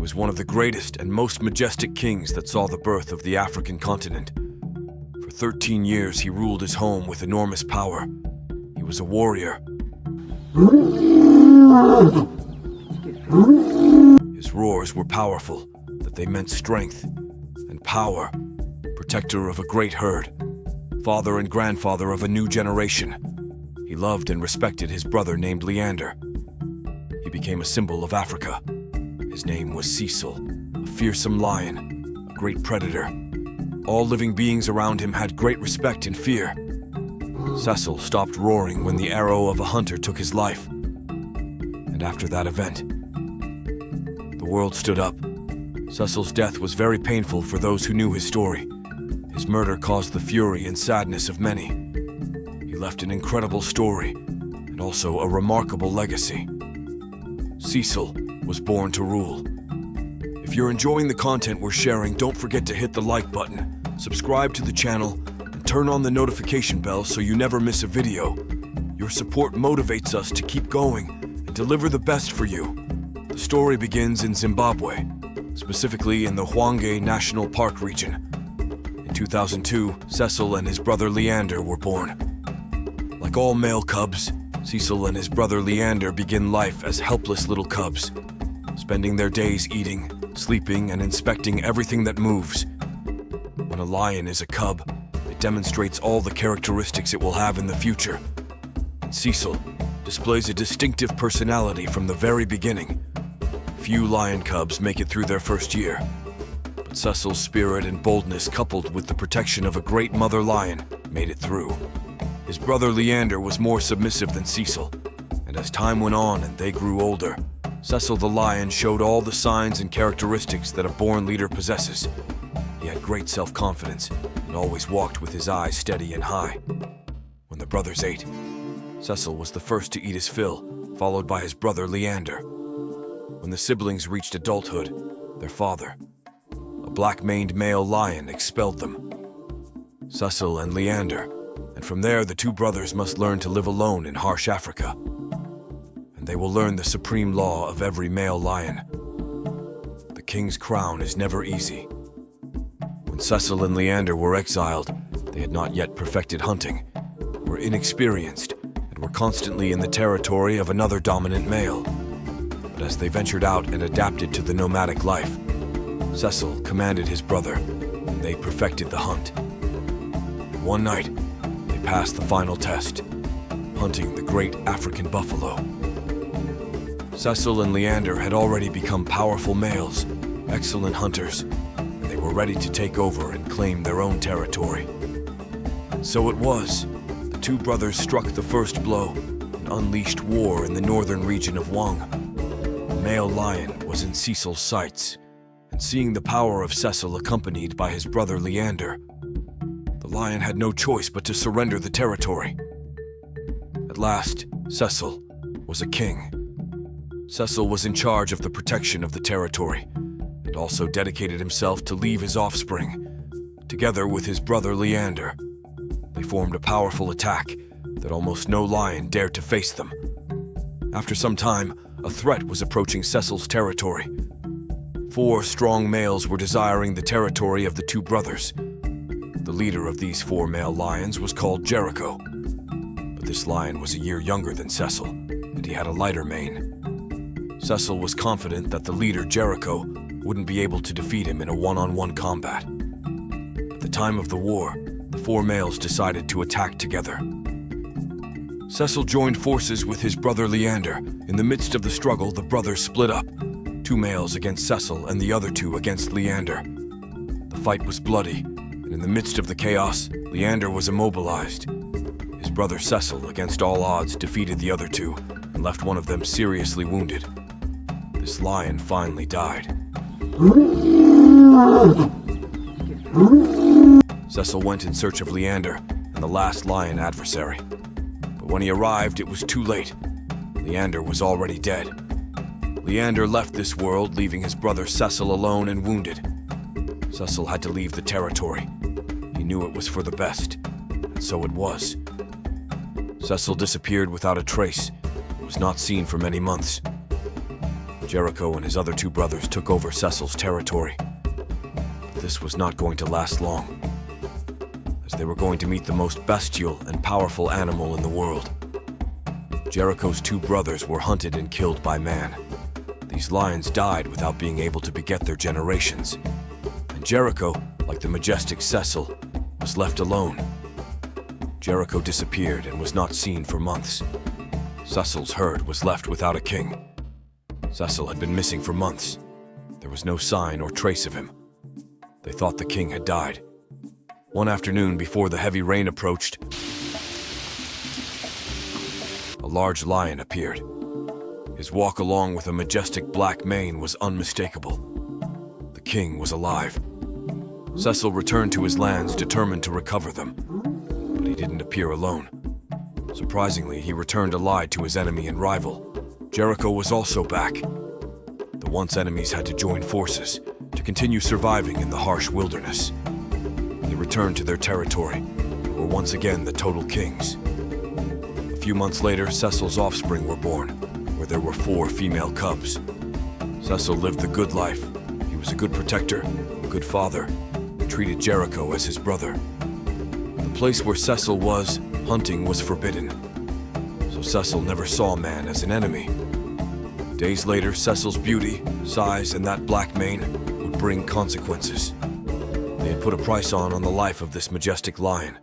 was one of the greatest and most majestic kings that saw the birth of the African continent. For 13 years, he ruled his home with enormous power. He was a warrior. His roars were powerful, that they meant strength and power. Protector of a great herd, father and grandfather of a new generation. He loved and respected his brother named Leander. He became a symbol of Africa. His name was Cecil, a fearsome lion, a great predator. All living beings around him had great respect and fear. Cecil stopped roaring when the arrow of a hunter took his life. And after that event, the world stood up. Cecil's death was very painful for those who knew his story. His murder caused the fury and sadness of many. He left an incredible story and also a remarkable legacy. Cecil was born to rule. If you're enjoying the content we're sharing, don't forget to hit the like button, subscribe to the channel, and turn on the notification bell so you never miss a video. Your support motivates us to keep going and deliver the best for you. The story begins in Zimbabwe, specifically in the Hwange National Park region. In 2002, Cecil and his brother Leander were born. Like all male cubs, Cecil and his brother Leander begin life as helpless little cubs, spending their days eating, sleeping, and inspecting everything that moves. When a lion is a cub, it demonstrates all the characteristics it will have in the future. And Cecil displays a distinctive personality from the very beginning. Few lion cubs make it through their first year, but Cecil's spirit and boldness, coupled with the protection of a great mother lion, made it through. His brother Leander was more submissive than Cecil, and as time went on and they grew older, Cecil the Lion showed all the signs and characteristics that a born leader possesses. He had great self-confidence and always walked with his eyes steady and high. When the brothers ate, Cecil was the first to eat his fill, followed by his brother Leander. When the siblings reached adulthood, their father, a black-maned male lion, expelled them. Cecil and Leander, and from there the two brothers must learn to live alone in harsh Africa. And they will learn the supreme law of every male lion. The king's crown is never easy. When Cecil and Leander were exiled, they had not yet perfected hunting, were inexperienced, and were constantly in the territory of another dominant male. But as they ventured out and adapted to the nomadic life, Cecil commanded his brother, and they perfected the hunt. One night, they passed the final test, hunting the great African buffalo. Cecil and Leander had already become powerful males, excellent hunters, and they were ready to take over and claim their own territory. So it was. The two brothers struck the first blow and unleashed war in the northern region of Hwange. The male lion was in Cecil's sights, and seeing the power of Cecil accompanied by his brother Leander, the lion had no choice but to surrender the territory. At last, Cecil was a king. Cecil was in charge of the protection of the territory, and also dedicated himself to leave his offspring. Together with his brother Leander, they formed a powerful attack that almost no lion dared to face them. After some time, a threat was approaching Cecil's territory. 4 strong males were desiring the territory of the two brothers. The leader of these 4 male lions was called Jericho. But this lion was a year younger than Cecil, and he had a lighter mane. Cecil was confident that the leader, Jericho, wouldn't be able to defeat him in a one-on-one combat. At the time of the war, the 4 males decided to attack together. Cecil joined forces with his brother Leander. In the midst of the struggle, the brothers split up, 2 males against Cecil and the other 2 against Leander. The fight was bloody, and in the midst of the chaos, Leander was immobilized. His brother Cecil, against all odds, defeated the other 2 and left one of them seriously wounded. This lion finally died. Cecil went in search of Leander and the last lion adversary. But when he arrived, it was too late. Leander was already dead. Leander left this world, leaving his brother Cecil alone and wounded. Cecil had to leave the territory. He knew it was for the best, and so it was. Cecil disappeared without a trace and was not seen for many months. Jericho and his other two brothers took over Cecil's territory. But this was not going to last long, as they were going to meet the most bestial and powerful animal in the world. Jericho's two brothers were hunted and killed by man. These lions died without being able to beget their generations, and Jericho, like the majestic Cecil, was left alone. Jericho disappeared and was not seen for months. Cecil's herd was left without a king. Cecil had been missing for months. There was no sign or trace of him. They thought the king had died. One afternoon, before the heavy rain approached, a large lion appeared. His walk, along with a majestic black mane, was unmistakable. The king was alive. Cecil returned to his lands, determined to recover them. But he didn't appear alone. Surprisingly, he returned allied to his enemy and rival. Jericho was also back. The once enemies had to join forces to continue surviving in the harsh wilderness. They returned to their territory and were once again the total kings. A few months later, Cecil's offspring were born, where there were 4 female cubs. Cecil lived the good life. He was a good protector, a good father, and treated Jericho as his brother. The place where Cecil was, hunting was forbidden, so Cecil never saw man as an enemy. Days later, Cecil's beauty, size, and that black mane would bring consequences. They had put a price on the life of this majestic lion.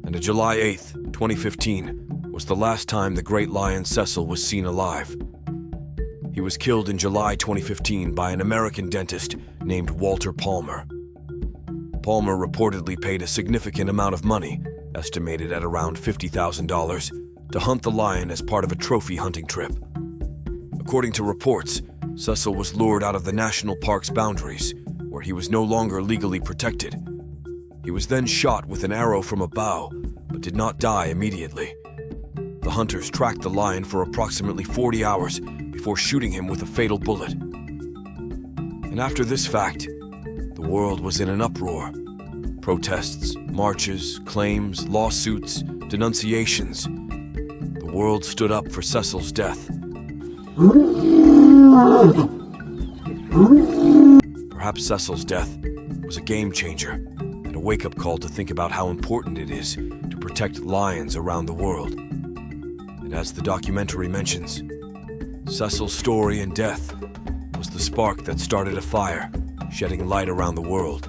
And on July 8th, 2015, was the last time the great lion Cecil was seen alive. He was killed in July 2015 by an American dentist named Walter Palmer. Palmer reportedly paid a significant amount of money, estimated at around $50,000, to hunt the lion as part of a trophy hunting trip. According to reports, Cecil was lured out of the national park's boundaries, where he was no longer legally protected. He was then shot with an arrow from a bow, but did not die immediately. The hunters tracked the lion for approximately 40 hours before shooting him with a fatal bullet. And after this fact, the world was in an uproar. Protests, marches, claims, lawsuits, denunciations. The world stood up for Cecil's death. Perhaps Cecil's death was a game changer and a wake-up call to think about how important it is to protect lions around the world. And as the documentary mentions, Cecil's story and death was the spark that started a fire, shedding light around the world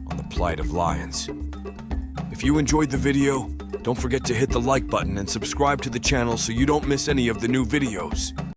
on the plight of lions. If you enjoyed the video, don't forget to hit the like button and subscribe to the channel so you don't miss any of the new videos.